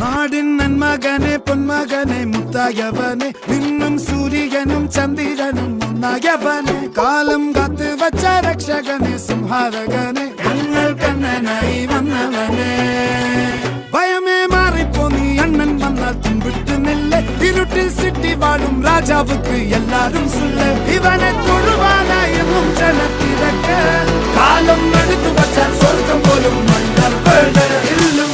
നാടിൻ നന്മകനെ പൊന്മകനെ മുത്തായവനെ നിന്നും സൂര്യനും ചന്ദ്രനും ഒന്നായവനെ കാലം കാത്ത് വച്ച രക്ഷകനെ സംഹാരകനെ ഞങ്ങൾ കണ്ണനായി വന്നവനെ ഭയമേ മാറിപ്പോ നീ അണ്ണൻ വന്നാൽ തുമ്പിട്ട് നെല്ല് ഇരുട്ടിൽ സിറ്റി വാഴും രാജാവുക്ക് എല്ലാരും സുല്ല് ഇവനെ തൊഴുവാനായും ജനത്തിരക്ക് കാലം എടുത്തു വച്ചാൽ സ്വർഗം പോലും മണ്ണൽ ഇല്ലും